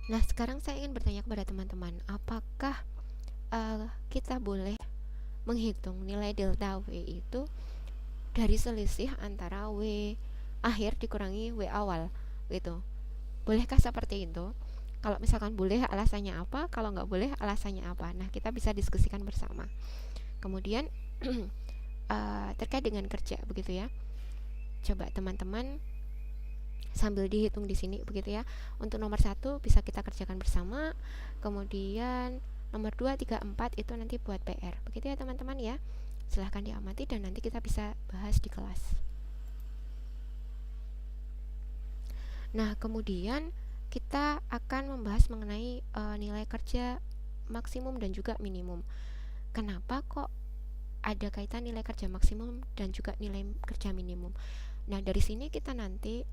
Nah, sekarang saya ingin bertanya kepada teman-teman, apakah kita boleh menghitung nilai delta W itu dari selisih antara W akhir dikurangi W awal gitu? Bolehkah seperti itu? Kalau misalkan boleh, alasannya apa? Kalau nggak boleh, alasannya apa? Nah, kita bisa diskusikan bersama. Kemudian terkait dengan kerja begitu ya. Coba teman-teman sambil dihitung di sini begitu ya. Untuk nomor 1 bisa kita kerjakan bersama. Kemudian nomor 2, 3, 4 itu nanti buat PR. Begitu ya teman-teman ya. Silahkan diamati dan nanti kita bisa bahas di kelas. Nah, kemudian kita akan membahas mengenai nilai kerja maksimum dan juga minimum. Kenapa kok ada kaitan nilai kerja maksimum dan juga nilai kerja minimum? Nah, dari sini kita nanti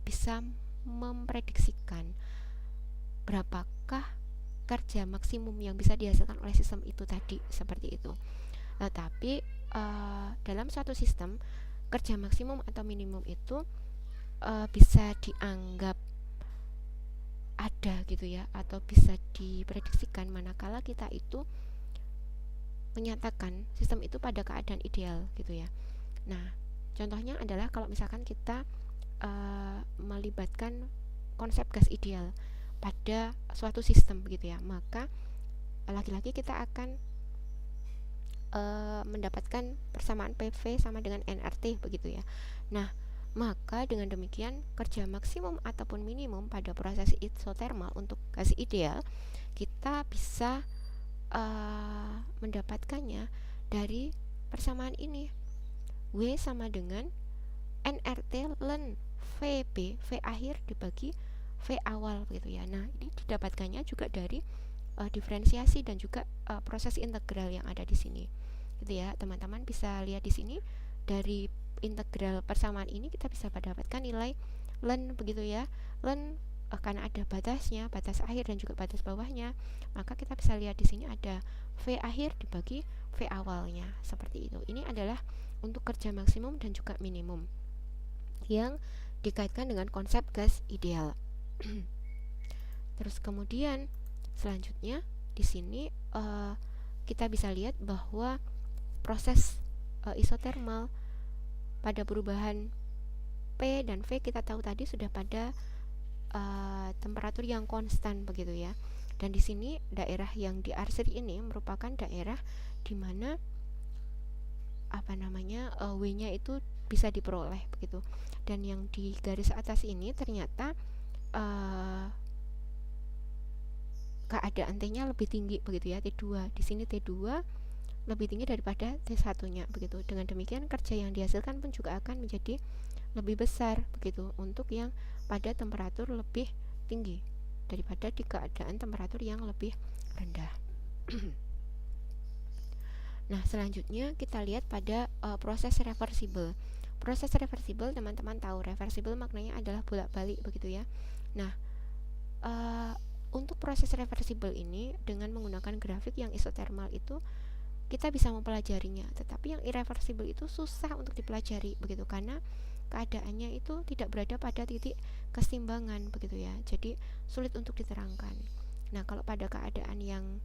bisa memprediksikan berapakah kerja maksimum yang bisa dihasilkan oleh sistem itu tadi, seperti itu. Tapi dalam suatu sistem, kerja maksimum atau minimum itu bisa dianggap ada gitu ya, atau bisa diprediksikan manakala kita itu menyatakan sistem itu pada keadaan ideal gitu ya. Nah, contohnya adalah kalau misalkan kita melibatkan konsep gas ideal pada suatu sistem begitu ya, maka lagi-lagi kita akan mendapatkan persamaan PV sama dengan nRT begitu ya. Nah, maka dengan demikian kerja maksimum ataupun minimum pada proses isotermal untuk gas ideal kita bisa mendapatkannya dari persamaan ini. W sama dengan nRT ln VB, V akhir dibagi V awal gitu ya. Nah, ini didapatkannya juga dari diferensiasi dan juga proses integral yang ada di sini. Gitu ya, teman-teman bisa lihat di sini dari integral persamaan ini kita bisa mendapatkan nilai ln begitu ya. Ln karena ada batasnya, batas akhir dan juga batas bawahnya, maka kita bisa lihat di sini ada V akhir dibagi V awalnya, seperti itu. Ini adalah untuk kerja maksimum dan juga minimum yang dikaitkan dengan konsep gas ideal. Terus kemudian selanjutnya di sini kita bisa lihat bahwa proses isotermal pada perubahan P dan V kita tahu tadi sudah pada temperatur yang konstan begitu ya. Dan di sini daerah yang diarsir ini merupakan daerah di mana W-nya itu bisa diperoleh begitu. Dan yang di garis atas ini ternyata keadaan T-nya lebih tinggi begitu ya, T2. Di sini T2 lebih tinggi daripada T1-nya begitu. Dengan demikian kerja yang dihasilkan pun juga akan menjadi lebih besar begitu untuk yang pada temperatur lebih tinggi daripada di keadaan temperatur yang lebih rendah. Nah, selanjutnya kita lihat pada proses reversibel. Proses reversibel teman-teman tahu, reversibel maknanya adalah bolak-balik begitu ya. Nah, untuk proses reversibel ini dengan menggunakan grafik yang isotermal itu kita bisa mempelajarinya, tetapi yang irreversibel itu susah untuk dipelajari begitu karena keadaannya itu tidak berada pada titik keseimbangan begitu ya, jadi sulit untuk diterangkan. Nah, kalau pada keadaan yang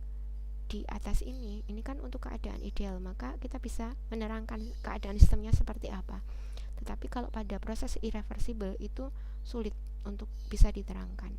di atas ini kan untuk keadaan ideal, maka kita bisa menerangkan keadaan sistemnya seperti apa. Tetapi kalau pada proses irreversibel itu sulit untuk bisa diterangkan.